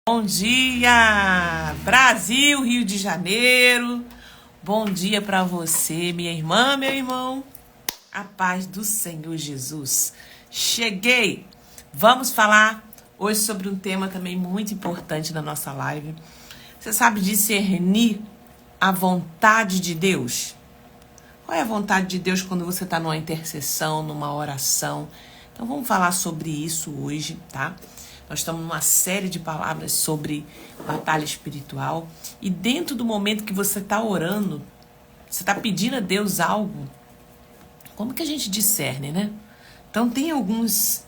Bom dia, Brasil, Rio de Janeiro. Bom dia para você, minha irmã, meu irmão. A paz do Senhor Jesus. Cheguei. Vamos falar hoje sobre um tema também muito importante na nossa live. Você sabe discernir a vontade de Deus? Qual é a vontade de Deus quando você está numa intercessão, numa oração? Então vamos falar sobre isso hoje, tá? Nós estamos numa série de palavras sobre batalha espiritual. E dentro do momento que você está orando, você está pedindo a Deus algo, como que a gente discerne, né? Então tem alguns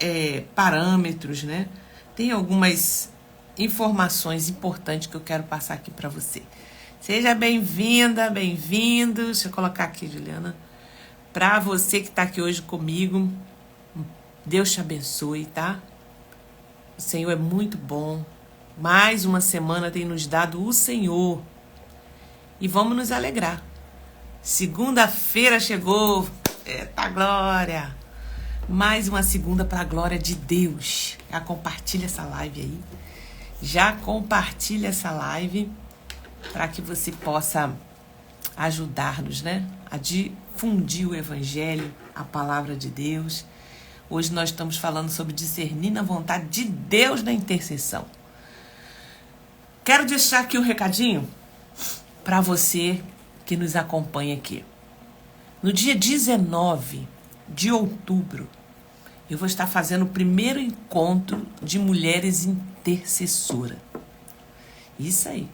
parâmetros, né? Tem algumas informações importantes que eu quero passar aqui para você. Seja bem-vinda, bem-vindo. Deixa eu colocar aqui, Juliana. Para você que está aqui hoje comigo, Deus te abençoe, tá? O Senhor é muito bom. Mais uma semana tem nos dado o Senhor. E vamos nos alegrar. Segunda-feira chegou. Eita glória! Mais uma segunda para a glória de Deus. Já compartilha essa live aí. Já compartilha essa live para que você possa ajudar-nos, né? A difundir o Evangelho, a palavra de Deus. Hoje nós estamos falando sobre discernir na vontade de Deus na intercessão. Quero deixar aqui um recadinho para você que nos acompanha aqui. No dia 19 de outubro, eu vou estar fazendo o primeiro encontro de mulheres intercessoras. Isso aí.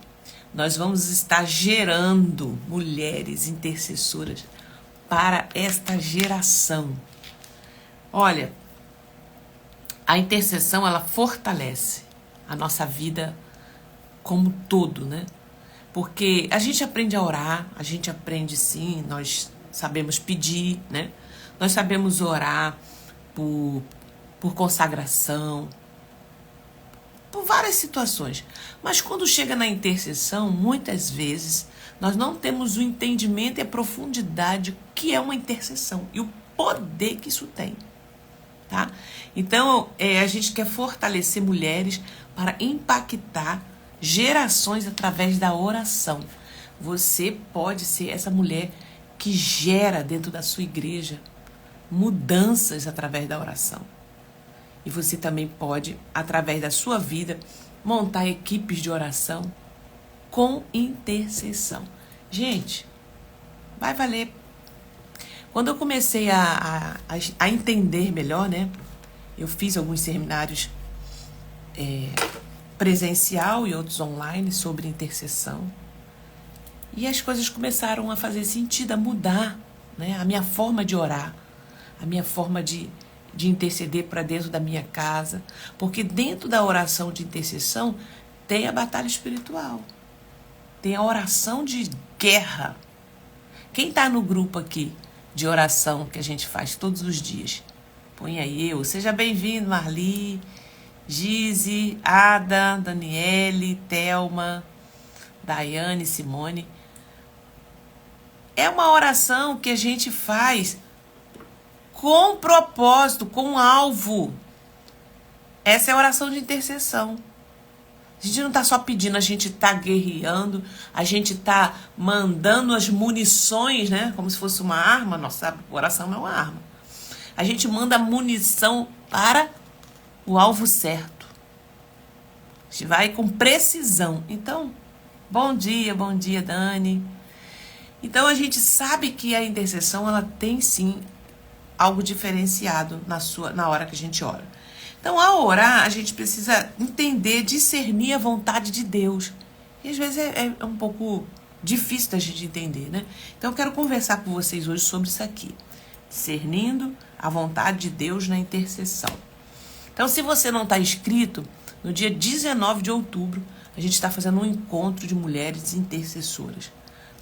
Nós vamos estar gerando mulheres intercessoras para esta geração. Olha, a intercessão, ela fortalece a nossa vida como todo, né? Porque a gente aprende a orar, a gente aprende sim, nós sabemos pedir, né? Nós sabemos orar por consagração, por várias situações. Mas quando chega na intercessão, muitas vezes, nós não temos o entendimento e a profundidade do que é uma intercessão e o poder que isso tem. Tá? Então, a gente quer fortalecer mulheres para impactar gerações através da oração. Você pode ser essa mulher que gera dentro da sua igreja mudanças através da oração. E você também pode, através da sua vida, montar equipes de oração com intercessão. Gente, vai valer. Quando eu comecei a entender melhor, né? Eu fiz alguns seminários presencial e outros online sobre intercessão. E as coisas começaram a fazer sentido, a mudar, né? A minha forma de orar, a minha forma de interceder para dentro da minha casa. Porque dentro da oração de intercessão tem a batalha espiritual. Tem a oração de guerra. Quem está no grupo aqui de oração que a gente faz todos os dias? Põe aí eu. Seja bem-vindo, Marli, Gize, Ada, Daniele, Thelma, Daiane, Simone. É uma oração que a gente faz com propósito, com alvo. Essa é a oração de intercessão. A gente não está só pedindo, a gente está guerreando, a gente está mandando as munições, né? Como se fosse uma arma. Nossa, oração não é uma arma. A gente manda munição para o alvo certo. A gente vai com precisão. Então, bom dia, Dani. Então, a gente sabe que a intercessão, ela tem sim algo diferenciado na hora que a gente ora. Então, ao orar, a gente precisa entender, discernir a vontade de Deus. E às vezes é um pouco difícil da gente entender, né? Então, eu quero conversar com vocês hoje sobre isso aqui. Discernindo a vontade de Deus na intercessão. Então, se você não está inscrito, no dia 19 de outubro, a gente está fazendo um encontro de mulheres intercessoras.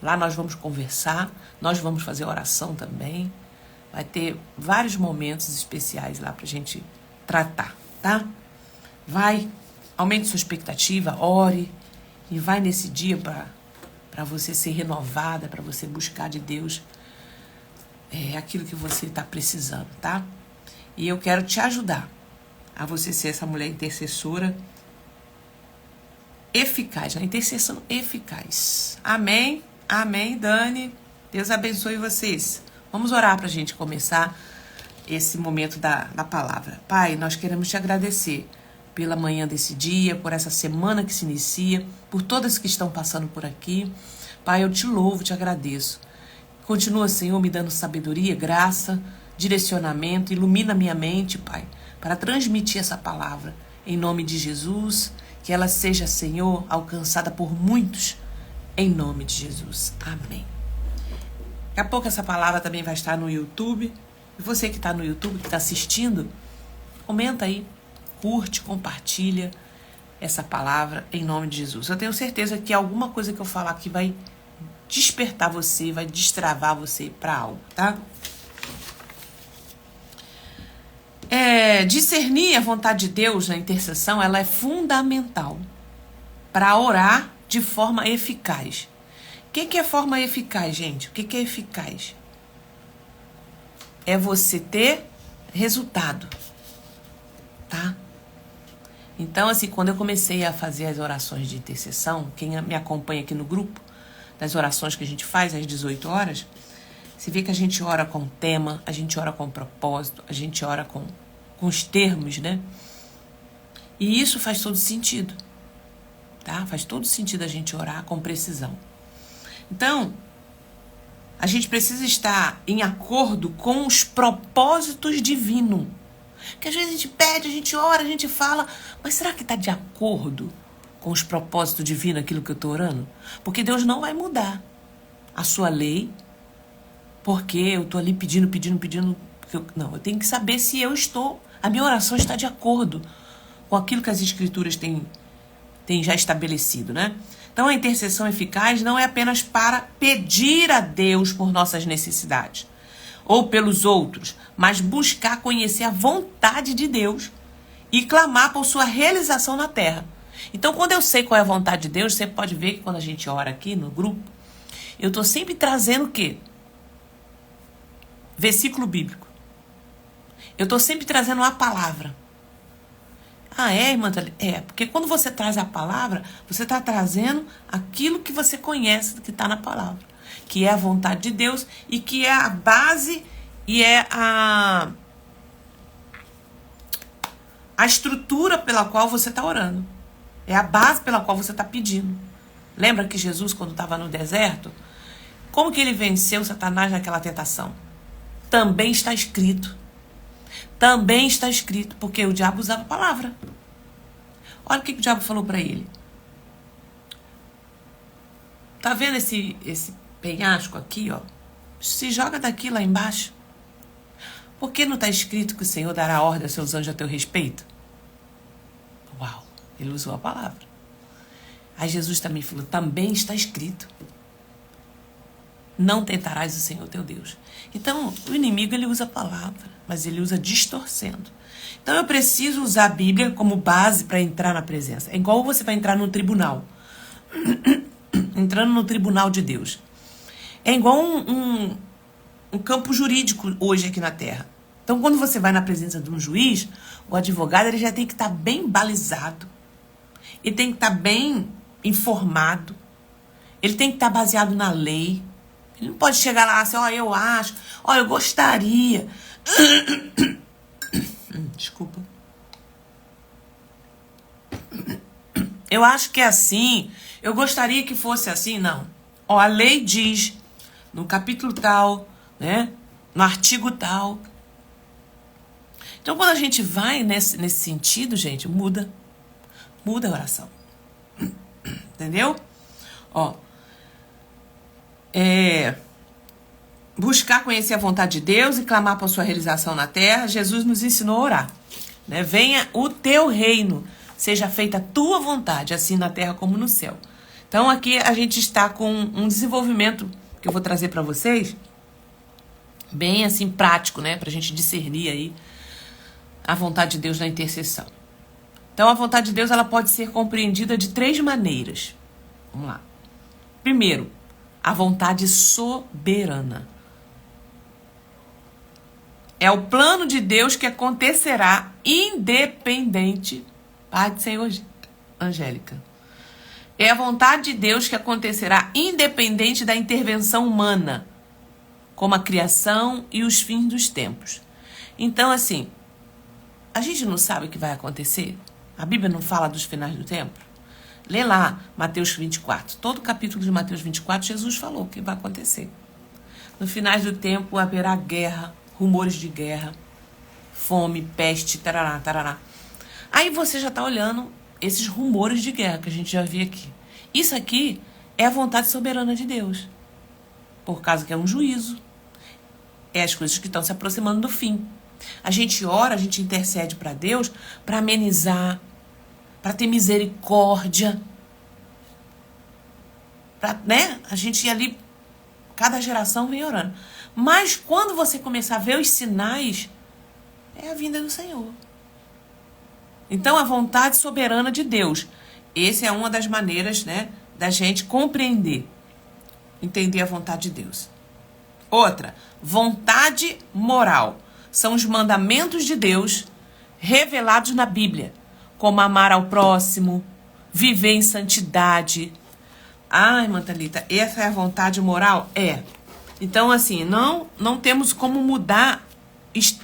Lá nós vamos conversar, nós vamos fazer oração também. Vai ter vários momentos especiais lá pra gente tratar, tá? Vai, aumente sua expectativa, ore e vai nesse dia para você ser renovada, para você buscar de Deus aquilo que você está precisando, tá? E eu quero te ajudar a você ser essa mulher intercessora eficaz, na intercessão eficaz. Amém? Amém, Dani. Deus abençoe vocês. Vamos orar para a gente começar esse momento da palavra. Pai, nós queremos te agradecer pela manhã desse dia, por essa semana que se inicia, por todas que estão passando por aqui. Pai, eu te louvo, te agradeço. Continua, Senhor, me dando sabedoria, graça, direcionamento, ilumina minha mente, Pai, para transmitir essa palavra. Em nome de Jesus, que ela seja, Senhor, alcançada por muitos, em nome de Jesus. Amém. Daqui a pouco essa palavra também vai estar no YouTube. E você que está no YouTube, que está assistindo, comenta aí, curte, compartilha essa palavra em nome de Jesus. Eu tenho certeza que alguma coisa que eu falar aqui vai despertar você, vai destravar você para algo, tá? Discernir a vontade de Deus na intercessão, ela é fundamental para orar de forma eficaz. O que é forma eficaz, gente? O que é eficaz? É você ter resultado, tá? Então, assim, quando eu comecei a fazer as orações de intercessão, quem me acompanha aqui no grupo, das orações que a gente faz às 18 horas, você vê que a gente ora com tema, a gente ora com propósito, a gente ora com os termos, né? E isso faz todo sentido, tá? Faz todo sentido a gente orar com precisão. Então, a gente precisa estar em acordo com os propósitos divinos. Porque às vezes a gente pede, a gente ora, a gente fala, mas será que está de acordo com os propósitos divinos aquilo que eu estou orando? Porque Deus não vai mudar a sua lei, porque eu estou ali pedindo. Não, eu tenho que saber se a minha oração está de acordo com aquilo que as Escrituras têm já estabelecido, né? Então, a intercessão eficaz não é apenas para pedir a Deus por nossas necessidades ou pelos outros, mas buscar conhecer a vontade de Deus e clamar por sua realização na terra. Então, quando eu sei qual é a vontade de Deus, você pode ver que quando a gente ora aqui no grupo, eu estou sempre trazendo o quê? Versículo bíblico. Eu estou sempre trazendo a palavra. Ah, irmã? Porque quando você traz a palavra, você está trazendo aquilo que você conhece, que está na palavra, que é a vontade de Deus e que é a base e é a estrutura pela qual você está orando. É a base pela qual você está pedindo. Lembra que Jesus, quando estava no deserto, como que ele venceu Satanás naquela tentação? Também está escrito. Também está escrito, porque o diabo usava a palavra. Olha o que o diabo falou para ele. Tá vendo esse penhasco aqui, ó? Se joga daqui lá embaixo. Por que não está escrito que o Senhor dará ordem aos seus anjos a teu respeito? Uau, ele usou a palavra. Aí Jesus também falou, também está escrito. Não tentarás o Senhor teu Deus. Então, o inimigo, ele usa a palavra, mas ele usa distorcendo. Então, eu preciso usar a Bíblia como base para entrar na presença. É igual você vai entrar no tribunal. Entrando no tribunal de Deus. É igual um campo jurídico hoje aqui na Terra. Então, quando você vai na presença de um juiz, o advogado ele já tem que estar bem balizado. Ele tem que estar bem informado. Ele tem que estar baseado na lei. Ele não pode chegar lá assim, eu acho, eu gostaria. Desculpa. Eu acho que é assim. Eu gostaria que fosse assim. Não. A lei diz, no capítulo tal, né? No artigo tal. Então, quando a gente vai nesse sentido, gente, muda a oração. Entendeu? Buscar conhecer a vontade de Deus e clamar por sua realização na terra. Jesus nos ensinou a orar, né? Venha o teu reino, seja feita a tua vontade, assim na terra como no céu. Então aqui a gente está com um desenvolvimento que eu vou trazer para vocês, bem assim prático, né? Para a gente discernir aí a vontade de Deus na intercessão. Então a vontade de Deus ela pode ser compreendida de 3 maneiras. Vamos lá. Primeiro, a vontade soberana. É o plano de Deus que acontecerá independente. Pai do Senhor, Angélica. É a vontade de Deus que acontecerá independente da intervenção humana, como a criação e os fins dos tempos. Então, assim, a gente não sabe o que vai acontecer? A Bíblia não fala dos finais do tempo? Lê lá Mateus 24. Todo o capítulo de Mateus 24, Jesus falou o que vai acontecer. No finais do tempo haverá guerra, rumores de guerra, fome, peste, tarará, tarará. Aí você já está olhando esses rumores de guerra que a gente já viu aqui. Isso aqui é a vontade soberana de Deus. Por causa que é um juízo. É as coisas que estão se aproximando do fim. A gente ora, a gente intercede para Deus para amenizar, para ter misericórdia. Né? A gente ia ali, cada geração vem orando. Mas quando você começar a ver os sinais, é a vinda do Senhor. Então, a vontade soberana de Deus. Essa é uma das maneiras, né, da gente compreender, entender a vontade de Deus. Outra, vontade moral. São os mandamentos de Deus revelados na Bíblia, como amar ao próximo, viver em santidade. Ai, irmã Thalita, essa é a vontade moral? É. Então, assim, não temos como mudar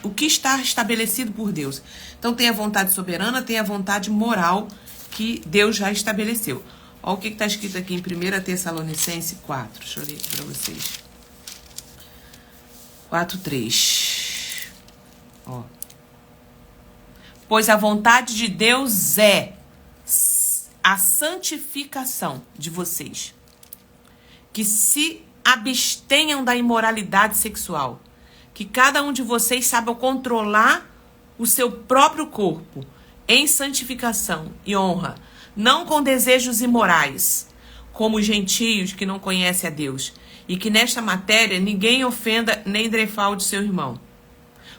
o que está estabelecido por Deus. Então, tem a vontade soberana, tem a vontade moral que Deus já estabeleceu. Olha o que está escrito aqui em 1 Tessalonicenses 4. Deixa eu ler aqui para vocês. 4:3. Ó. Pois a vontade de Deus é a santificação de vocês, que se abstenham da imoralidade sexual, que cada um de vocês saiba controlar o seu próprio corpo em santificação e honra, não com desejos imorais, como os gentios que não conhecem a Deus, e que nesta matéria ninguém ofenda nem defraude seu irmão.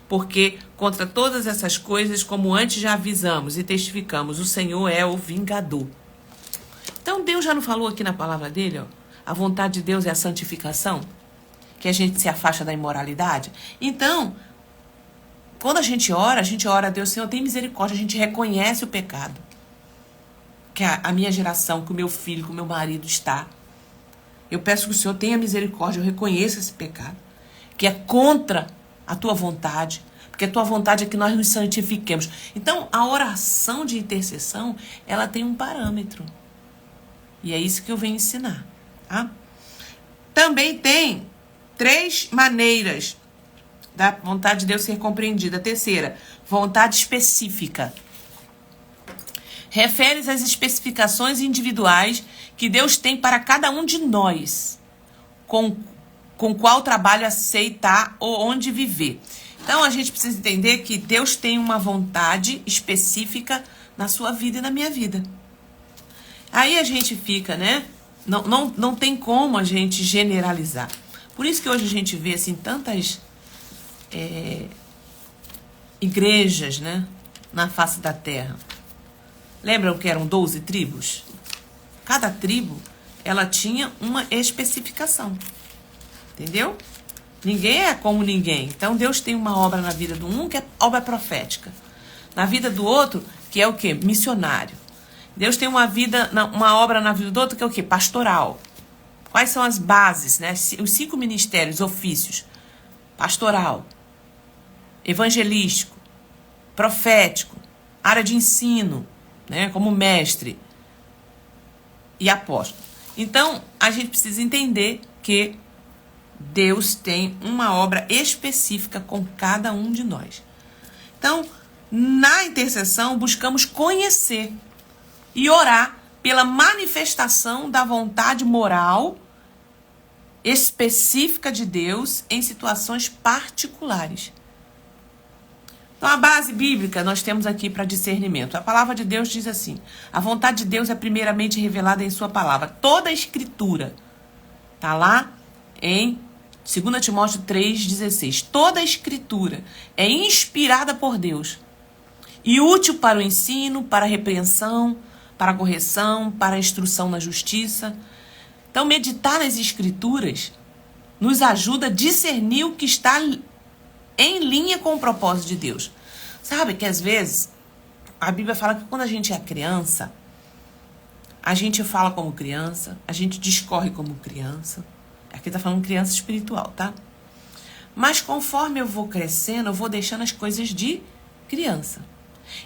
Porque contra todas essas coisas, como antes já avisamos e testificamos, o Senhor é o vingador. Então Deus já não falou aqui na palavra dele, ó, a vontade de Deus é a santificação, que a gente se afasta da imoralidade. Então, quando a gente ora a Deus, Senhor, tem misericórdia, a gente reconhece o pecado. Que a minha geração, que o meu filho, que o meu marido está. Eu peço que o Senhor tenha misericórdia, eu reconheça esse pecado, que é contra a tua vontade, porque a tua vontade é que nós nos santifiquemos. Então, a oração de intercessão, ela tem um parâmetro. E é isso que eu venho ensinar, tá? Também tem 3 maneiras da vontade de Deus ser compreendida. Terceira, vontade específica. Refere-se às especificações individuais que Deus tem para cada um de nós, com qual trabalho aceitar ou onde viver. Então, a gente precisa entender que Deus tem uma vontade específica na sua vida e na minha vida. Aí a gente fica, né? Não tem como a gente generalizar. Por isso que hoje a gente vê, assim, tantas igrejas, né? Na face da terra. Lembram que eram 12 tribos? Cada tribo, ela tinha uma especificação. Entendeu? Ninguém é como ninguém. Então, Deus tem uma obra na vida do um, que é obra profética. Na vida do outro, que é o quê? Missionário. Deus tem uma obra na vida do outro, que é o quê? Pastoral. Quais são as bases, né? Os 5 ministérios, ofícios. Pastoral, evangelístico, profético, área de ensino, né? Como mestre e apóstolo. Então, a gente precisa entender que Deus tem uma obra específica com cada um de nós. Então, na intercessão, buscamos conhecer e orar pela manifestação da vontade moral específica de Deus em situações particulares. Então, a base bíblica nós temos aqui para discernimento. A palavra de Deus diz assim: a vontade de Deus é primeiramente revelada em sua palavra. Toda a escritura está lá em 2 Timóteo 3,16. Toda a escritura é inspirada por Deus e útil para o ensino, para a repreensão, para a correção, para a instrução na justiça. Então, meditar nas escrituras nos ajuda a discernir o que está em linha com o propósito de Deus. Sabe que às vezes a Bíblia fala que quando a gente é criança, A gente fala como criança, a gente discorre como criança. Aqui tá falando criança espiritual, tá? Mas conforme eu vou crescendo, eu vou deixando as coisas de criança.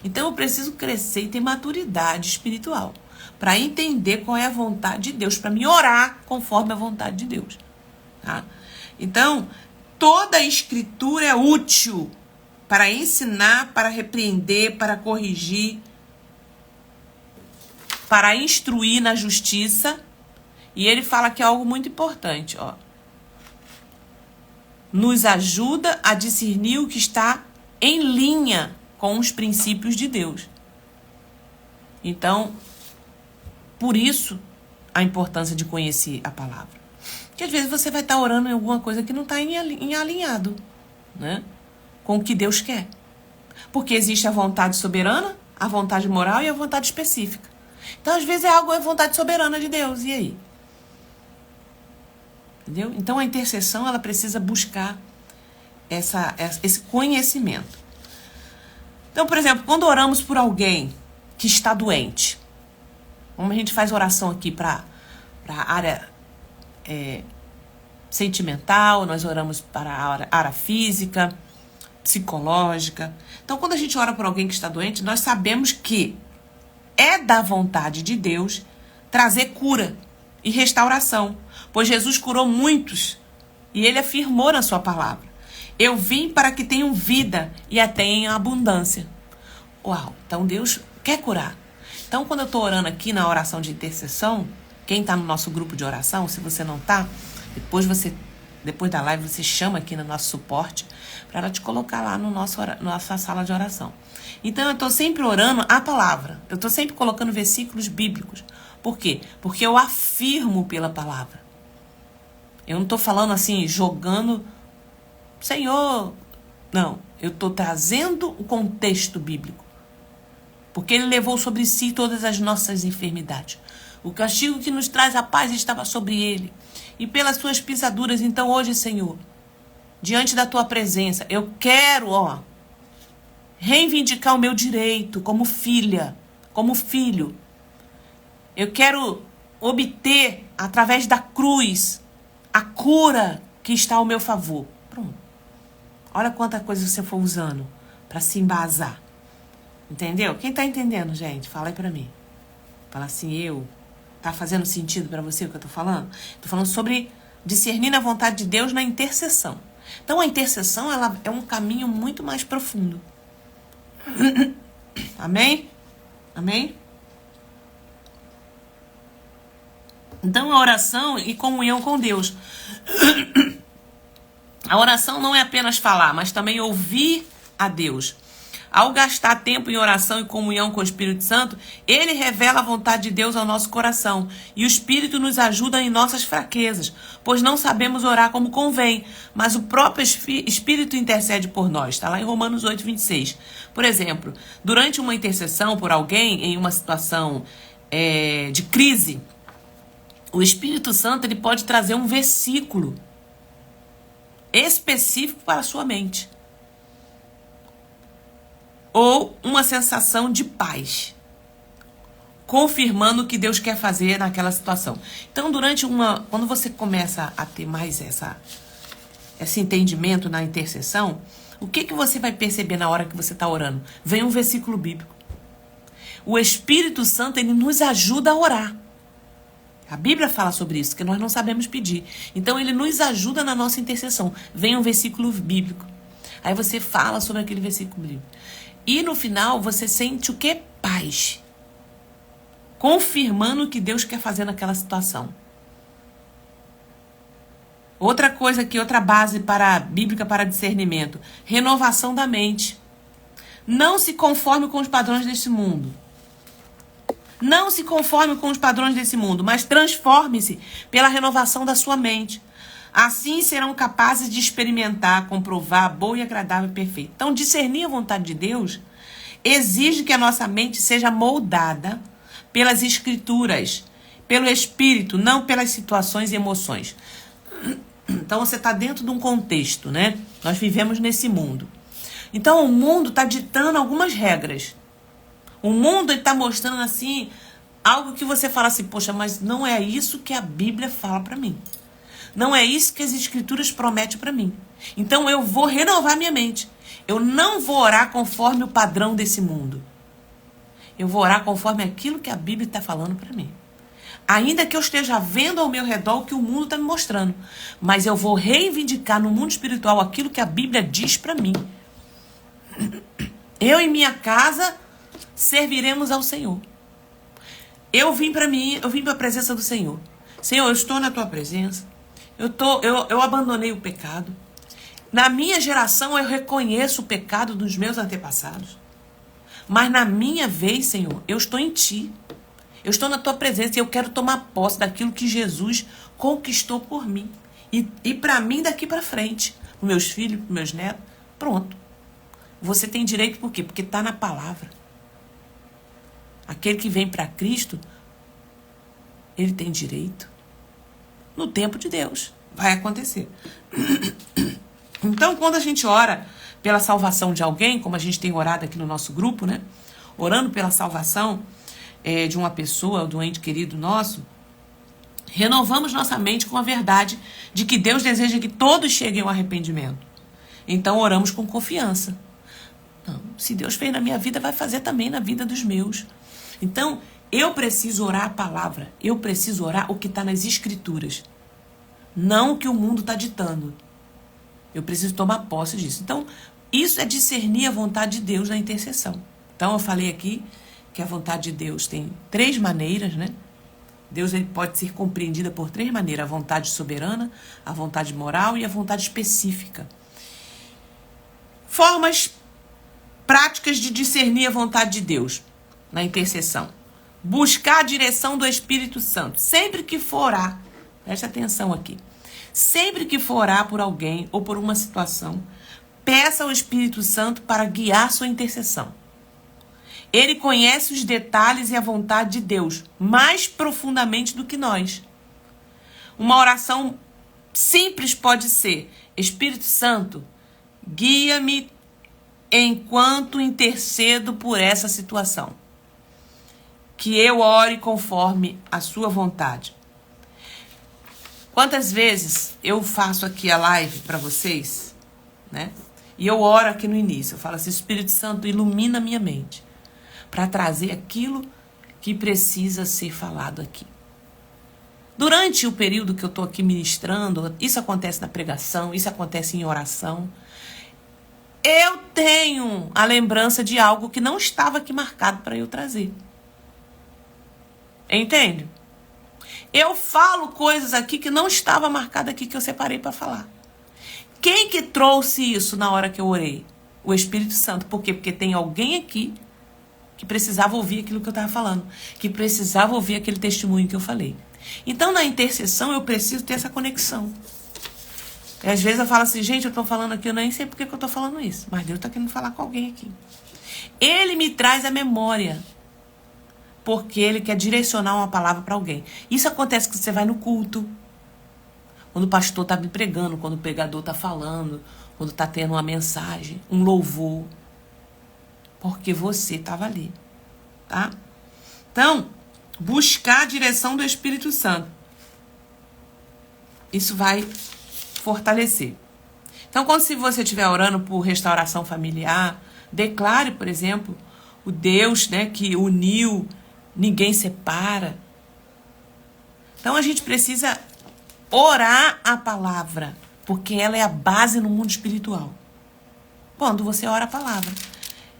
Então eu preciso crescer e ter maturidade espiritual para entender qual é a vontade de Deus, para me orar conforme a vontade de Deus, tá? Então, toda a escritura é útil para ensinar, para repreender, para corrigir, para instruir na justiça. E ele fala que é algo muito importante, ó. Nos ajuda a discernir o que está em linha com os princípios de Deus. Então, por isso, a importância de conhecer a palavra. Porque às vezes você vai estar orando em alguma coisa que não está em alinhado, né, com o que Deus quer. Porque existe a vontade soberana, a vontade moral e a vontade específica. Então, às vezes, é vontade soberana de Deus. E aí? Entendeu? Então, a intercessão, ela precisa buscar esse conhecimento. Então, por exemplo, quando oramos por alguém que está doente, como a gente faz oração aqui para a área sentimental, nós oramos para a área física, psicológica. Então, quando a gente ora por alguém que está doente, nós sabemos que é da vontade de Deus trazer cura e restauração, pois Jesus curou muitos e ele afirmou na sua palavra: eu vim para que tenham vida e a tenham abundância. Uau, então Deus quer curar. Então, quando eu estou orando aqui na oração de intercessão, quem está no nosso grupo de oração, se você não está, depois da live você chama aqui no nosso suporte para ela te colocar lá no nossa sala de oração. Então, eu estou sempre orando a palavra. Eu estou sempre colocando versículos bíblicos. Por quê? Porque eu afirmo pela palavra. Eu não estou falando assim, jogando, Senhor. Não, eu estou trazendo o contexto bíblico. Porque ele levou sobre si todas as nossas enfermidades. O castigo que nos traz a paz estava sobre ele. E pelas suas pisaduras, então hoje, Senhor, diante da tua presença, eu quero, reivindicar o meu direito como filha, como filho. Eu quero obter, através da cruz, a cura que está ao meu favor. Pronto. Olha quanta coisa você for usando para se embasar. Entendeu? Quem tá entendendo, gente? Fala aí pra mim. Fala assim, tá fazendo sentido pra você o que eu tô falando? Tô falando sobre discernir a vontade de Deus na intercessão. Então, a intercessão, ela é um caminho muito mais profundo. Amém? Amém? Então, a oração e comunhão com Deus. A oração não é apenas falar, mas também ouvir a Deus. Ao gastar tempo em oração e comunhão com o Espírito Santo, ele revela a vontade de Deus ao nosso coração. E o Espírito nos ajuda em nossas fraquezas, pois não sabemos orar como convém, mas o próprio Espírito intercede por nós. Está lá em Romanos 8, 26. Por exemplo, durante uma intercessão por alguém em uma situação de crise, o Espírito Santo ele pode trazer um versículo específico para a sua mente. Ou uma sensação de paz, confirmando o que Deus quer fazer naquela situação. Então, quando você começa a ter mais esse entendimento na intercessão, o que você vai perceber na hora que você está orando? Vem um versículo bíblico. O Espírito Santo, ele nos ajuda a orar. A Bíblia fala sobre isso, que nós não sabemos pedir. Então, ele nos ajuda na nossa intercessão. Vem um versículo bíblico. Aí você fala sobre aquele versículo bíblico. E no final você sente o que? Paz. Confirmando o que Deus quer fazer naquela situação. Outra coisa aqui, outra base bíblica para discernimento. Renovação da mente. Não se conforme com os padrões deste mundo. Não se conforme com os padrões desse mundo, mas transforme-se pela renovação da sua mente. Assim serão capazes de experimentar, comprovar a boa e agradável e perfeita. Então, discernir a vontade de Deus exige que a nossa mente seja moldada pelas Escrituras, pelo Espírito, não pelas situações e emoções. Então, você está dentro de um contexto, né? Nós vivemos nesse mundo. Então, o mundo está ditando algumas regras. O mundo está mostrando assim Algo que você fala assim, poxa, mas não é isso que a Bíblia fala para mim. Não é isso que as Escrituras prometem para mim. Então eu vou renovar minha mente. Eu não vou orar conforme o padrão desse mundo. Eu vou orar conforme aquilo que a Bíblia está falando para mim. Ainda que eu esteja vendo ao meu redor o que o mundo está me mostrando. Mas eu vou reivindicar no mundo espiritual aquilo que a Bíblia diz para mim. Eu e minha casa serviremos ao Senhor. Eu vim para a presença do Senhor. Senhor, eu estou na tua presença. Eu abandonei o pecado. Na minha geração eu reconheço o pecado dos meus antepassados. Mas na minha vez, Senhor, eu estou em ti. Eu estou na tua presença e eu quero tomar posse daquilo que Jesus conquistou por mim. E para mim daqui para frente. Para meus filhos, para meus netos. Pronto. Você tem direito por quê? Porque está na palavra. Aquele que vem para Cristo, ele tem direito. No tempo de Deus. Vai acontecer. Então, quando a gente ora pela salvação de alguém, como a gente tem orado aqui no nosso grupo, né? Orando pela salvação de uma pessoa, de um ente querido nosso, renovamos nossa mente com a verdade de que Deus deseja que todos cheguem ao arrependimento. Então, oramos com confiança. Não, se Deus fez na minha vida, vai fazer também na vida dos meus. Então, eu preciso orar a palavra. Eu preciso orar o que está nas Escrituras. Não o que o mundo está ditando. Eu preciso tomar posse disso. Então, isso é discernir a vontade de Deus na intercessão. Então, eu falei aqui que a vontade de Deus tem 3 maneiras, né? Deus ele pode ser compreendida por 3 maneiras. A vontade soberana, a vontade moral e a vontade específica. Formas práticas de discernir a vontade de Deus na intercessão. Buscar a direção do Espírito Santo. Sempre que for orar, preste atenção aqui. Sempre que for orar por alguém ou por uma situação, peça ao Espírito Santo para guiar sua intercessão. Ele conhece os detalhes e a vontade de Deus mais profundamente do que nós. Uma oração simples pode ser: Espírito Santo, guia-me enquanto intercedo por essa situação. Que eu ore conforme a sua vontade. Quantas vezes eu faço aqui a live para vocês, né? E eu oro aqui no início. Eu falo assim: Espírito Santo, ilumina a minha mente para trazer aquilo que precisa ser falado aqui. Durante o período que eu estou aqui ministrando, isso acontece na pregação, isso acontece em oração. Eu tenho a lembrança de algo que não estava aqui marcado para eu trazer. Entende? Eu falo coisas aqui que não estava marcado aqui, que eu separei para falar. Quem que trouxe isso na hora que eu orei? O Espírito Santo. Por quê? Porque tem alguém aqui que precisava ouvir aquilo que eu estava falando, que precisava ouvir aquele testemunho que eu falei. Então, na intercessão, eu preciso ter essa conexão. E às vezes eu falo assim: gente, eu estou falando aqui, eu nem sei por que eu estou falando isso, mas Deus está querendo falar com alguém aqui. Ele me traz a memória, porque ele quer direcionar uma palavra para alguém. Isso acontece quando você vai no culto, quando o pastor está me pregando, quando o pregador está falando, quando está tendo uma mensagem, um louvor, porque você estava ali, tá? Então, buscar a direção do Espírito Santo. Isso vai fortalecer. Então, quando se você estiver orando por restauração familiar, declare, por exemplo, o Deus, né, que uniu, ninguém separa. Então, a gente precisa orar a palavra, porque ela é a base no mundo espiritual. Quando você ora a palavra.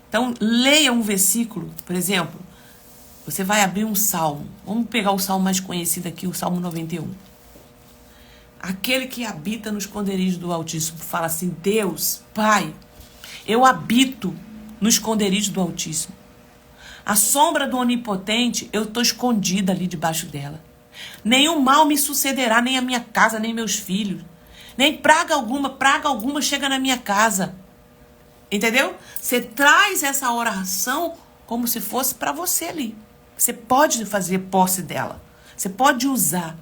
Então, leia um versículo, por exemplo, você vai abrir um salmo. Vamos pegar o salmo mais conhecido aqui, o Salmo 91. Aquele que habita no esconderijo do Altíssimo fala assim: Deus, Pai, eu habito no esconderijo do Altíssimo. A sombra do Onipotente, eu estou escondida ali debaixo dela. Nenhum mal me sucederá, nem a minha casa, nem meus filhos. Nem praga alguma chega na minha casa. Entendeu? Você traz essa oração como se fosse para você ali. Você pode fazer posse dela. Você pode usar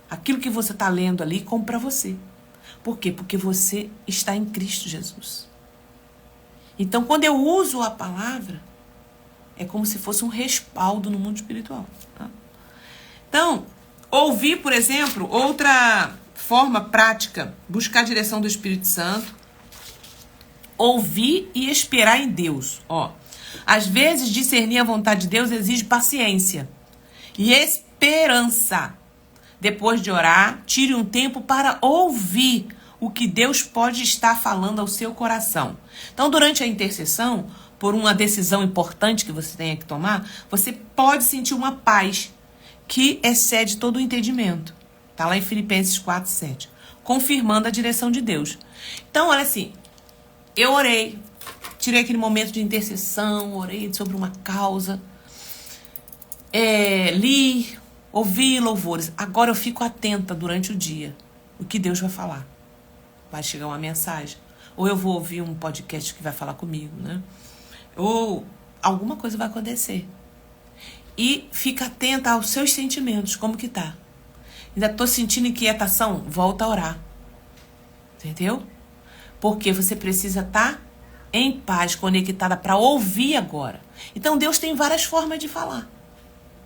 aquilo que você está lendo ali como para você. Por quê? Porque você está em Cristo Jesus. Então, quando eu uso a palavra, É como se fosse um respaldo no mundo espiritual. Tá? Então, ouvir, por exemplo, outra forma prática, buscar a direção do Espírito Santo, ouvir e esperar em Deus. Ó, às vezes, discernir a vontade de Deus exige paciência e esperança. Depois de orar, tire um tempo para ouvir o que Deus pode estar falando ao seu coração. Então, durante a intercessão, por uma decisão importante que você tenha que tomar, você pode sentir uma paz que excede todo o entendimento. Está lá em Filipenses 4:7, confirmando a direção de Deus. Então, olha assim, eu orei, tirei aquele momento de intercessão, orei sobre uma causa, li, ouvi louvores. Agora eu fico atenta durante o dia, o que Deus vai falar. Vai chegar uma mensagem, ou eu vou ouvir um podcast que vai falar comigo, né? Ou alguma coisa vai acontecer. E fica atenta aos seus sentimentos, como que tá. Ainda tô sentindo inquietação? Volta a orar. Entendeu? Porque você precisa estar em paz, conectada para ouvir agora. Então Deus tem várias formas de falar.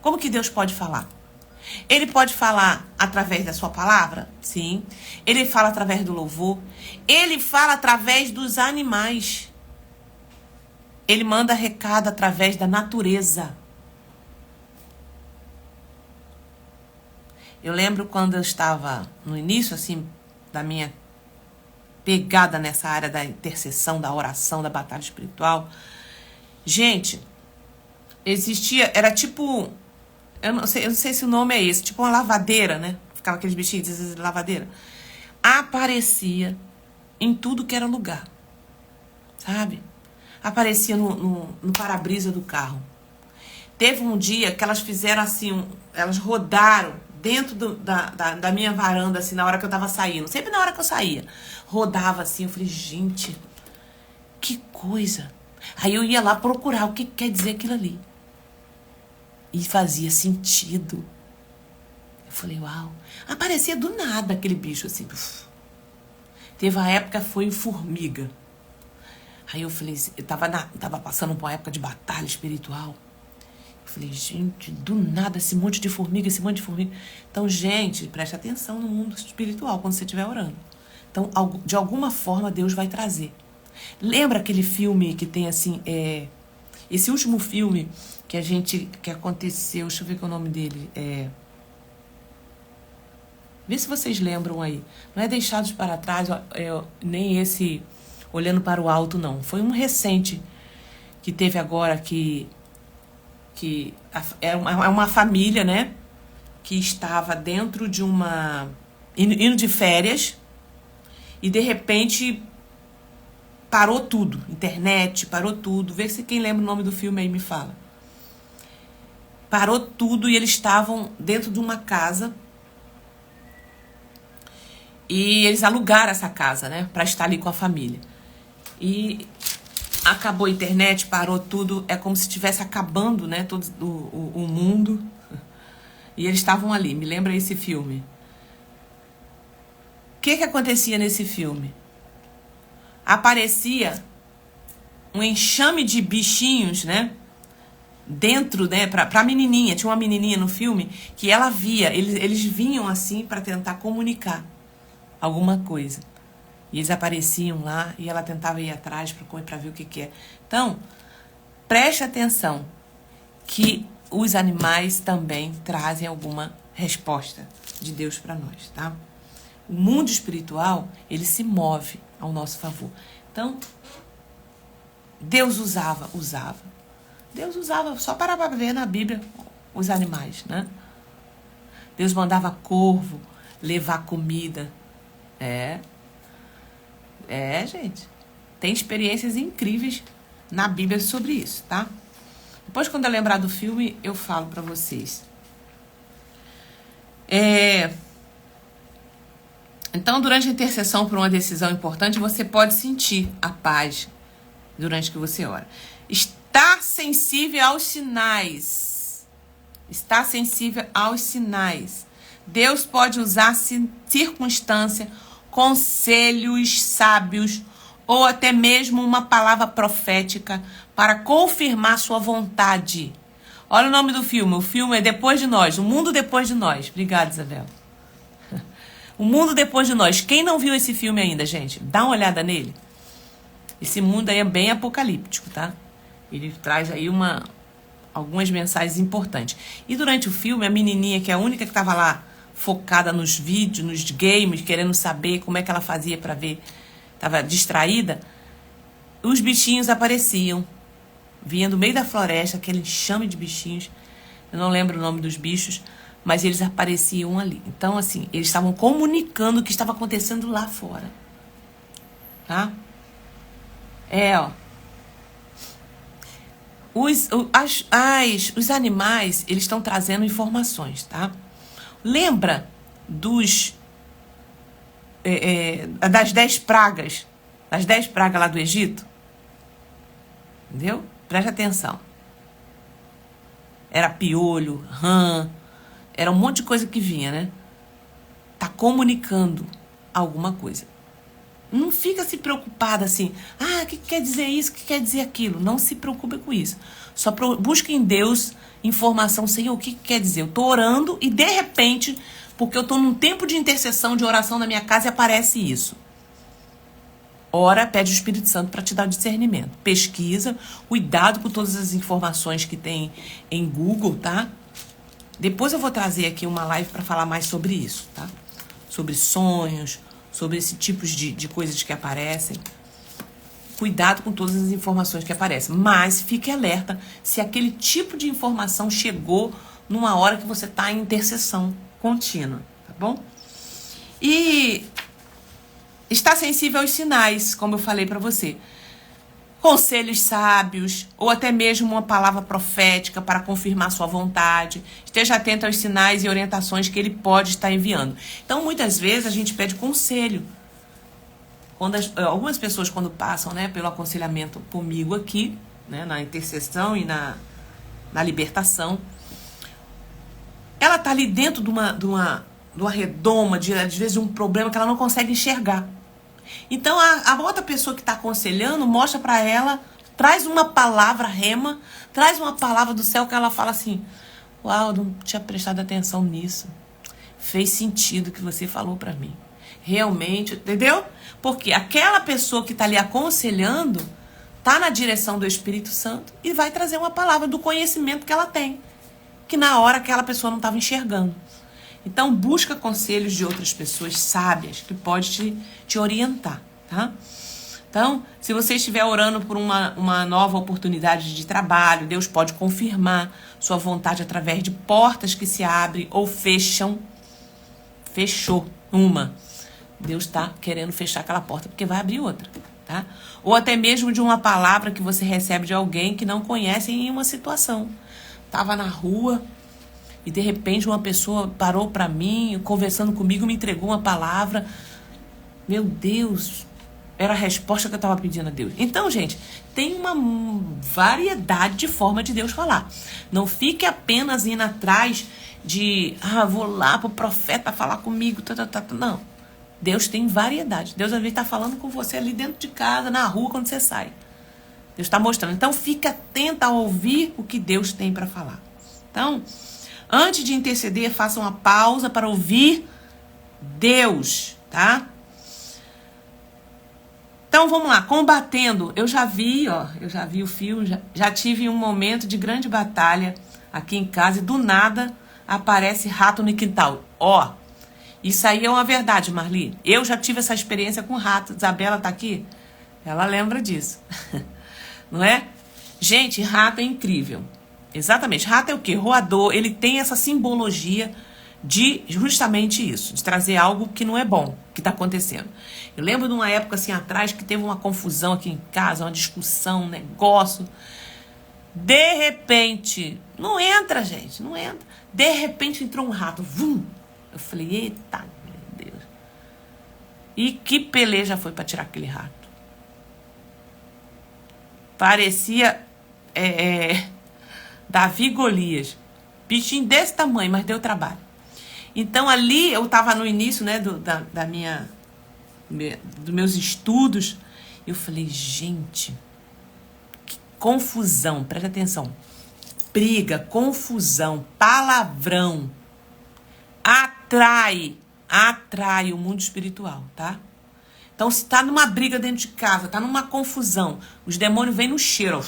Como que Deus pode falar? Ele pode falar através da sua palavra? Sim. Ele fala através do louvor. Ele fala através dos animais. Ele manda recado através da natureza. Eu lembro quando eu estava no início, assim, da minha pegada nessa área da intercessão, da oração, da batalha espiritual. Gente, existia, era tipo, eu não sei se o nome é esse, tipo uma lavadeira, né? Ficava aqueles bichinhos de lavadeira. Aparecia em tudo que era lugar, sabe? Aparecia no para-brisa do carro. Teve um dia que elas fizeram assim, elas rodaram dentro da minha varanda, assim, na hora que eu tava saindo. Sempre na hora que eu saía. Rodava assim, eu falei, gente, que coisa. Aí eu ia lá procurar o que quer dizer aquilo ali. E fazia sentido. Eu falei, uau. Aparecia do nada aquele bicho assim. Teve uma época que foi em formiga. Aí eu falei, eu tava passando por uma época de batalha espiritual. Eu falei, gente, do nada, esse monte de formiga. Então, gente, preste atenção no mundo espiritual quando você estiver orando. Então, de alguma forma, Deus vai trazer. Lembra aquele filme que tem assim, esse último filme que aconteceu, deixa eu ver qual é o nome dele. Vê se vocês lembram aí. Não é Deixados para Trás, nem esse Olhando para o Alto, não. Foi um recente que teve agora que é uma família, né? Que estava dentro de indo de férias e de repente parou tudo. Internet, parou tudo. Vê se quem lembra o nome do filme aí me fala. Parou tudo e eles estavam dentro de uma casa. E eles alugaram essa casa, né? Para estar ali com a família. E acabou a internet, parou tudo. É como se estivesse acabando, né? Todo o mundo. E eles estavam ali. Me lembra esse filme. O que acontecia nesse filme? Aparecia um enxame de bichinhos, né? Dentro, né? Pra menininha. Tinha uma menininha no filme que ela via. Eles vinham assim para tentar comunicar alguma coisa. E eles apareciam lá e ela tentava ir atrás para ver o que é. Então, preste atenção que os animais também trazem alguma resposta de Deus para nós, tá? O mundo espiritual, ele se move ao nosso favor. Então, Deus usava. Deus usava, só para ver na Bíblia, os animais, né? Deus mandava corvo levar comida. Gente. Tem experiências incríveis na Bíblia sobre isso, tá? Depois, quando eu lembrar do filme, eu falo pra vocês. Então, durante a intercessão por uma decisão importante, você pode sentir a paz durante que você ora. Estar sensível aos sinais. Estar sensível aos sinais. Deus pode usar circunstância, conselhos sábios ou até mesmo uma palavra profética para confirmar sua vontade. Olha o nome do filme. O filme é Depois de Nós. O Mundo Depois de Nós. Obrigada, Isabel. O Mundo Depois de Nós. Quem não viu esse filme ainda, gente? Dá uma olhada nele. Esse mundo aí é bem apocalíptico, tá? Ele traz aí algumas mensagens importantes. E durante o filme, a menininha, que é a única que estava lá focada nos vídeos, nos games, querendo saber como é que ela fazia para ver, estava distraída, os bichinhos apareciam. Vinha do meio da floresta, aquele enxame de bichinhos. Eu não lembro o nome dos bichos, mas eles apareciam ali. Então, assim, eles estavam comunicando o que estava acontecendo lá fora. Tá? Ó. Os animais, eles estão trazendo informações, tá? Lembra das 10 pragas? Das 10 pragas lá do Egito? Entendeu? Preste atenção. Era piolho, rã, era um monte de coisa que vinha, né? Tá comunicando alguma coisa. Não fica se preocupada assim, o que quer dizer isso, o que quer dizer aquilo. Não se preocupe com isso. Só busque em Deus informação, Senhor, o que quer dizer. Eu tô orando e de repente, porque eu tô num tempo de intercessão, de oração na minha casa e aparece isso. Ora, pede o Espírito Santo para te dar discernimento. Pesquisa, cuidado com todas as informações que tem em Google, tá? Depois eu vou trazer aqui uma live para falar mais sobre isso, tá? Sobre sonhos, sobre esse tipo de coisas que aparecem. Cuidado com todas as informações que aparecem. Mas fique alerta se aquele tipo de informação chegou numa hora que você está em intercessão contínua, tá bom? E está sensível aos sinais, como eu falei para você. Conselhos sábios, ou até mesmo uma palavra profética para confirmar sua vontade. Esteja atento aos sinais e orientações que ele pode estar enviando. Então, muitas vezes, a gente pede conselho. Algumas pessoas, quando passam, né, pelo aconselhamento comigo aqui, né, na intercessão e na libertação, ela está ali dentro de uma redoma, às vezes de um problema que ela não consegue enxergar. Então, a outra pessoa que está aconselhando mostra para ela, traz uma palavra rema, traz uma palavra do céu que ela fala assim, uau, não tinha prestado atenção nisso. Fez sentido o que você falou para mim. Realmente, entendeu? Porque aquela pessoa que está ali aconselhando está na direção do Espírito Santo e vai trazer uma palavra do conhecimento que ela tem, que na hora aquela pessoa não estava enxergando. Então, busca conselhos de outras pessoas sábias que podem te orientar, tá? Então, se você estiver orando por uma nova oportunidade de trabalho, Deus pode confirmar sua vontade através de portas que se abrem ou fecham. Fechou uma. Deus está querendo fechar aquela porta porque vai abrir outra, tá? Ou até mesmo de uma palavra que você recebe de alguém que não conhece em uma situação. Estava na rua e de repente uma pessoa parou para mim, conversando comigo, me entregou uma palavra. Meu Deus, era a resposta que eu estava pedindo a Deus. Então, gente, tem uma variedade de forma de Deus falar. Não fique apenas indo atrás de, vou lá pro profeta falar comigo. Não. Deus tem variedade. Deus às vezes está falando com você ali dentro de casa, na rua, quando você sai. Deus está mostrando. Então, fique atenta a ouvir o que Deus tem para falar. Então, antes de interceder, faça uma pausa para ouvir Deus, tá? Então, vamos lá. Combatendo. Eu já vi o filme, já tive um momento de grande batalha aqui em casa e do nada aparece rato no quintal. Isso aí é uma verdade, Marli. Eu já tive essa experiência com rato. Isabela tá aqui? Ela lembra disso. Não é? Gente, rato é incrível. Exatamente. Rato é o quê? Roador. Ele tem essa simbologia de justamente isso. De trazer algo que não é bom, que está acontecendo. Eu lembro de uma época assim atrás que teve uma confusão aqui em casa, uma discussão, um negócio. De repente, não entra, gente, não entra. De repente entrou um rato. Vum! Eu falei, eita, meu Deus. E que peleja foi para tirar aquele rato. Parecia Davi e Golias. Bichinho desse tamanho, mas deu trabalho. Então ali eu estava no início, né, dos meus estudos. Eu falei, gente, confusão, presta atenção. Briga, confusão, palavrão, atrai o mundo espiritual, tá? Então, se tá numa briga dentro de casa, tá numa confusão, os demônios vêm no cheiro, ó,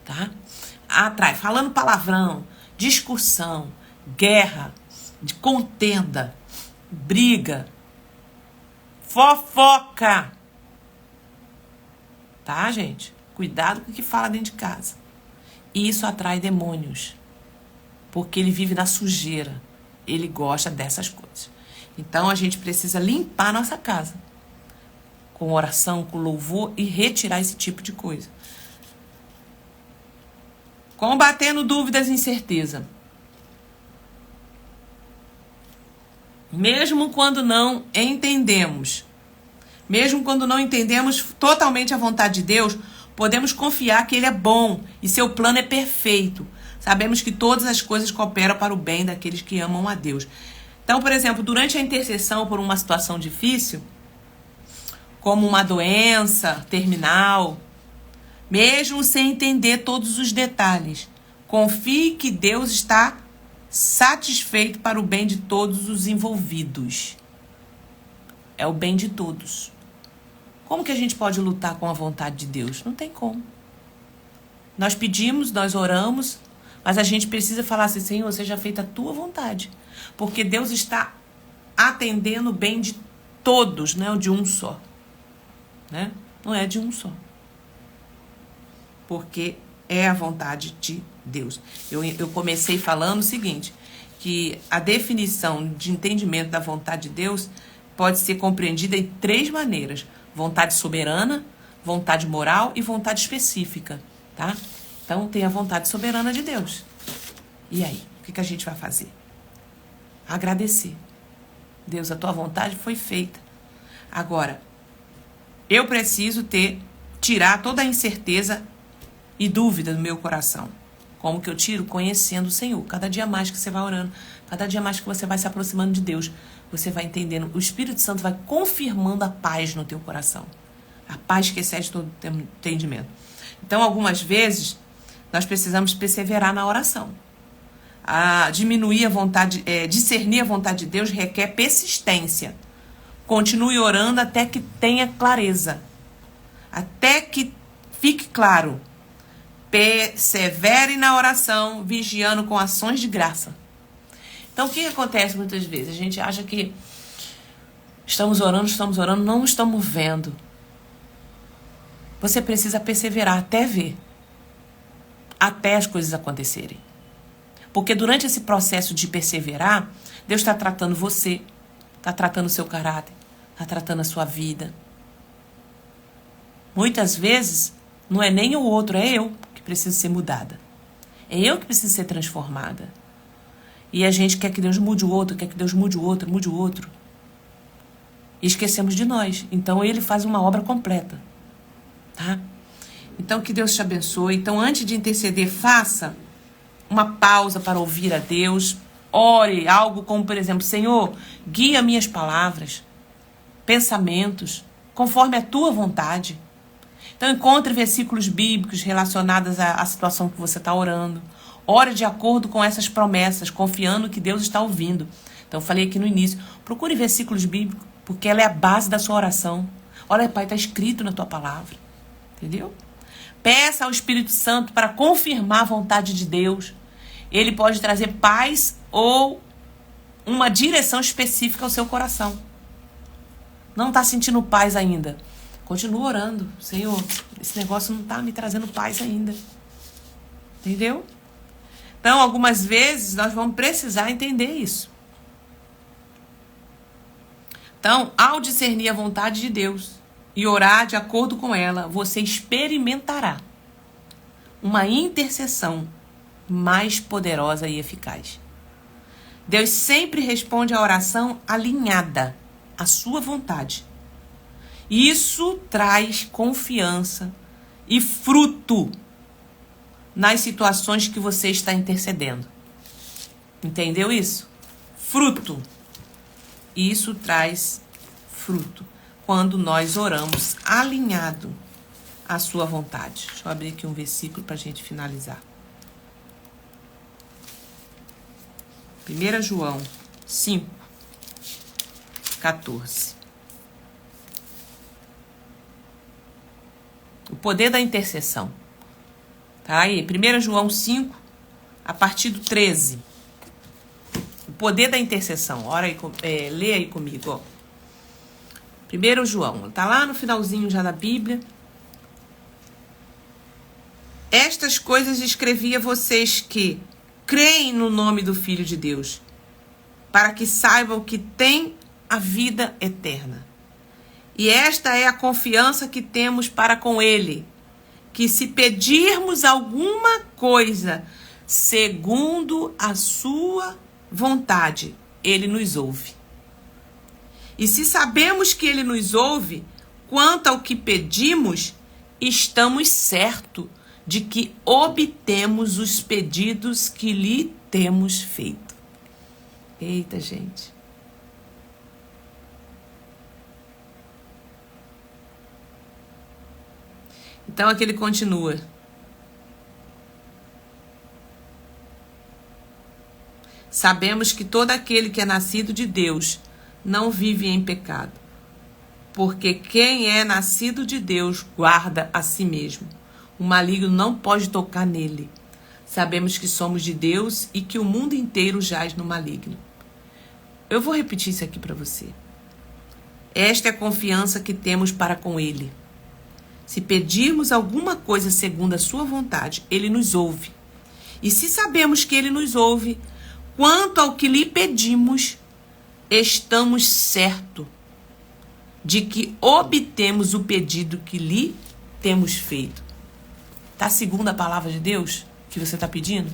tá? Atrai, falando palavrão, discussão, guerra, de contenda, briga, fofoca. Tá, gente? Cuidado com o que fala dentro de casa. E isso atrai demônios. Porque ele vive na sujeira. Ele gosta dessas coisas. Então, a gente precisa limpar a nossa casa. Com oração, com louvor e retirar esse tipo de coisa. Combatendo dúvidas e incerteza. Mesmo quando não entendemos totalmente a vontade de Deus, podemos confiar que Ele é bom e seu plano é perfeito. Sabemos que todas as coisas cooperam para o bem daqueles que amam a Deus. Então, por exemplo, durante a intercessão por uma situação difícil, como uma doença terminal, mesmo sem entender todos os detalhes, confie que Deus está satisfeito para o bem de todos os envolvidos. É o bem de todos. Como que a gente pode lutar com a vontade de Deus? Não tem como. Nós pedimos, nós oramos, mas a gente precisa falar assim, Senhor, seja feita a tua vontade. Porque Deus está atendendo o bem de todos, não é de um só. Né? Não é de um só. Porque é a vontade de Deus. Eu comecei falando o seguinte, que a definição de entendimento da vontade de Deus pode ser compreendida em 3 maneiras. Vontade soberana, vontade moral e vontade específica, tá? Então, tem a vontade soberana de Deus. E aí? O que a gente vai fazer? Agradecer. Deus, a tua vontade foi feita. Agora, eu preciso tirar toda a incerteza e dúvida do meu coração. Como que eu tiro? Conhecendo o Senhor. Cada dia mais que você vai orando, cada dia mais que você vai se aproximando de Deus, você vai entendendo. O Espírito Santo vai confirmando a paz no teu coração. A paz que excede todo entendimento. Então, algumas vezes, nós precisamos perseverar na oração. Discernir a vontade de Deus requer persistência. Continue orando até que tenha clareza. Até que fique claro. Persevere na oração, vigiando com ações de graça. Então, o que acontece muitas vezes? A gente acha que estamos orando, não estamos vendo. Você precisa perseverar até ver. Até as coisas acontecerem. Porque durante esse processo de perseverar, Deus está tratando você, está tratando o seu caráter, está tratando a sua vida. Muitas vezes, não é nem o outro, é eu que preciso ser mudada. É eu que preciso ser transformada. E a gente quer que Deus mude o outro, quer que Deus mude o outro, mude o outro. E esquecemos de nós. Então, Ele faz uma obra completa. Tá? Então, que Deus te abençoe. Então, antes de interceder, faça uma pausa para ouvir a Deus. Ore algo como, por exemplo, Senhor, guia minhas palavras, pensamentos, conforme a tua vontade. Então, encontre versículos bíblicos relacionados à situação que você está orando. Ore de acordo com essas promessas, confiando que Deus está ouvindo. Então, eu falei aqui no início, procure versículos bíblicos, porque ela é a base da sua oração. Olha, Pai, está escrito na tua palavra. Entendeu? Peça ao Espírito Santo para confirmar a vontade de Deus. Ele pode trazer paz ou uma direção específica ao seu coração. Não está sentindo paz ainda? Continua orando. Senhor, esse negócio não está me trazendo paz ainda. Entendeu? Então, algumas vezes, nós vamos precisar entender isso. Então, ao discernir a vontade de Deus e orar de acordo com ela, você experimentará uma intercessão mais poderosa e eficaz. Deus sempre responde à oração alinhada à sua vontade. Isso traz confiança e fruto nas situações que você está intercedendo. Entendeu isso? Fruto. Isso traz fruto quando nós oramos alinhado a sua vontade. Deixa eu abrir aqui um versículo para a gente finalizar. 1 João 5, 14. O poder da intercessão. Tá aí, 1 João 5, a partir do 13. O poder da intercessão. Ora aí, lê aí comigo, ó. 1 João, tá lá no finalzinho já da Bíblia. Estas coisas escrevi a vocês que creem no nome do Filho de Deus, para que saibam que tem a vida eterna. E esta é a confiança que temos para com Ele, que se pedirmos alguma coisa segundo a sua vontade, Ele nos ouve. E se sabemos que Ele nos ouve, quanto ao que pedimos, estamos certos de que obtemos os pedidos que lhe temos feito. Eita, gente. Então aqui ele continua. Sabemos que todo aquele que é nascido de Deus não vive em pecado, porque quem é nascido de Deus guarda a si mesmo. O maligno não pode tocar nele. Sabemos que somos de Deus e que o mundo inteiro jaz no maligno. Eu vou repetir isso aqui para você. Esta é a confiança que temos para com Ele. Se pedirmos alguma coisa segundo a sua vontade, Ele nos ouve. E se sabemos que Ele nos ouve, quanto ao que lhe pedimos, estamos certos de que obtemos o pedido que lhe temos feito. Tá segundo a palavra de Deus que você está pedindo?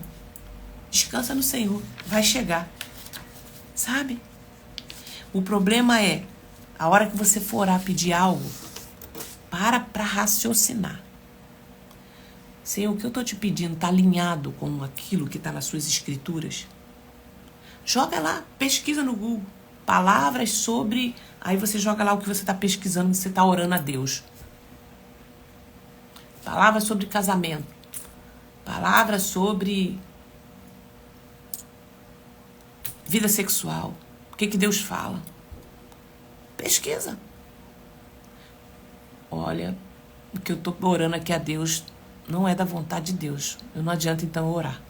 Descansa no Senhor, vai chegar. Sabe? O problema é, a hora que você for orar pedir algo, para raciocinar. Senhor, o que eu estou te pedindo está alinhado com aquilo que está nas suas escrituras? Joga lá, pesquisa no Google. Palavras sobre... Aí você joga lá o que você está pesquisando, você está orando a Deus. Palavras sobre casamento. Palavras sobre vida sexual. O que Deus fala? Pesquisa. Olha, o que eu estou orando aqui a Deus não é da vontade de Deus. Eu não adianta então orar.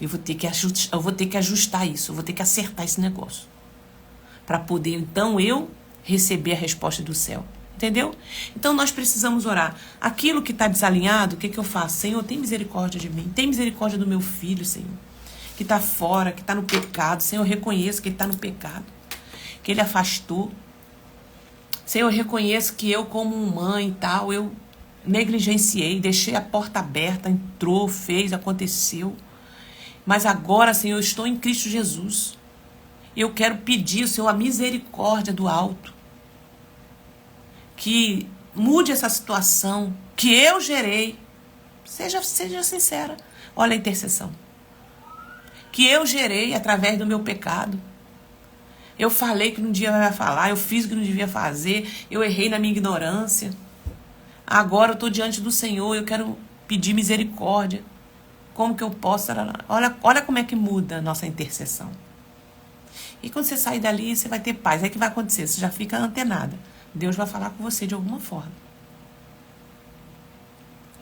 Eu vou ter que ajustar isso. Eu vou ter que acertar esse negócio. Para poder então eu receber a resposta do céu. Entendeu? Então nós precisamos orar. Aquilo que está desalinhado, o que eu faço? Senhor, tem misericórdia de mim. Tem misericórdia do meu filho, Senhor. Que está fora, que está no pecado. Senhor, eu reconheço que ele está no pecado. Que ele afastou. Senhor, eu reconheço que eu, como mãe e tal, eu negligenciei, deixei a porta aberta, entrou, fez, aconteceu. Mas agora, Senhor, eu estou em Cristo Jesus. E eu quero pedir, Senhor, a misericórdia do alto. Que mude essa situação que eu gerei. Seja sincera. Olha a intercessão. Que eu gerei através do meu pecado. Eu falei que não devia falar, eu fiz o que não devia fazer, eu errei na minha ignorância. Agora eu estou diante do Senhor, eu quero pedir misericórdia. Como que eu posso? Olha como é que muda a nossa intercessão. E quando você sair dali, você vai ter paz. Aí o que vai acontecer? Você já fica antenada. Deus vai falar com você de alguma forma.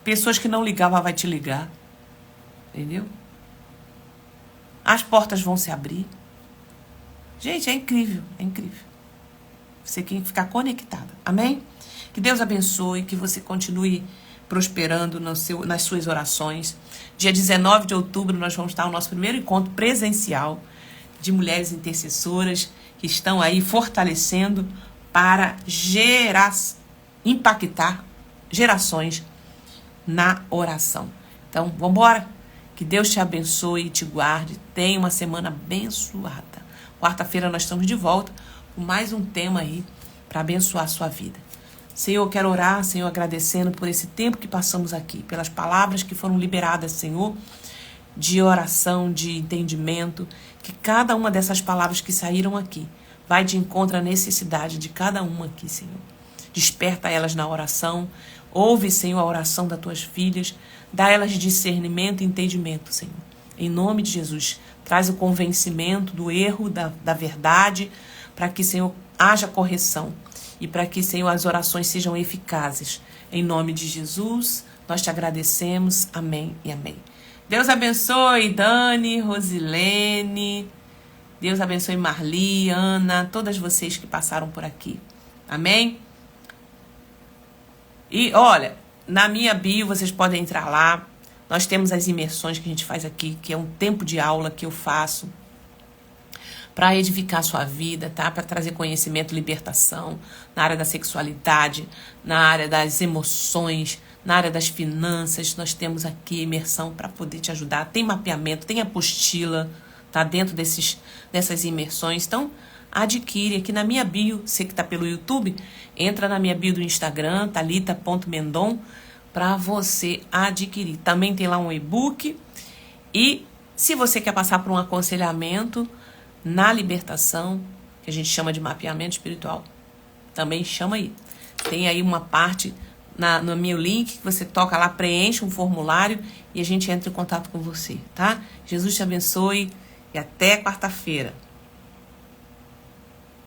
Pessoas que não ligavam, vai te ligar. Entendeu? As portas vão se abrir. Gente, é incrível, é incrível. Você tem que ficar conectada. Amém? Que Deus abençoe, que você continue prosperando nas suas orações. Dia 19 de outubro nós vamos estar no nosso primeiro encontro presencial de mulheres intercessoras que estão aí fortalecendo para impactar gerações na oração. Então, vamos embora? Que Deus te abençoe e te guarde. Tenha uma semana abençoada. Quarta-feira nós estamos de volta com mais um tema aí para abençoar a sua vida. Senhor, eu quero orar, Senhor, agradecendo por esse tempo que passamos aqui, pelas palavras que foram liberadas, Senhor, de oração, de entendimento, que cada uma dessas palavras que saíram aqui vai de encontro à necessidade de cada uma aqui, Senhor. Desperta elas na oração, Ouve, Senhor, a oração das tuas filhas. Dá a elas discernimento e entendimento, Senhor. Em nome de Jesus, traz o convencimento do erro, da verdade, para que, Senhor, haja correção e para que, Senhor, as orações sejam eficazes. Em nome de Jesus, nós te agradecemos. Amém e amém. Deus abençoe Dani, Rosilene, Deus abençoe Marli, Ana, todas vocês que passaram por aqui. Amém? E olha, na minha bio vocês podem entrar lá. Nós temos as imersões que a gente faz aqui, que é um tempo de aula que eu faço para edificar a sua vida, tá? Para trazer conhecimento, libertação na área da sexualidade, na área das emoções, na área das finanças. Nós temos aqui imersão para poder te ajudar. Tem mapeamento, tem apostila, tá? Dentro dessas imersões. Então, adquire aqui na minha bio. Você que está pelo YouTube, entra na minha bio do Instagram, thalita.mendon, para você adquirir. Também tem lá um e-book. E se você quer passar por um aconselhamento na libertação, que a gente chama de mapeamento espiritual, também chama aí. Tem aí uma parte no meu link que você toca lá, preenche um formulário e a gente entra em contato com você, tá? Jesus te abençoe e até quarta-feira.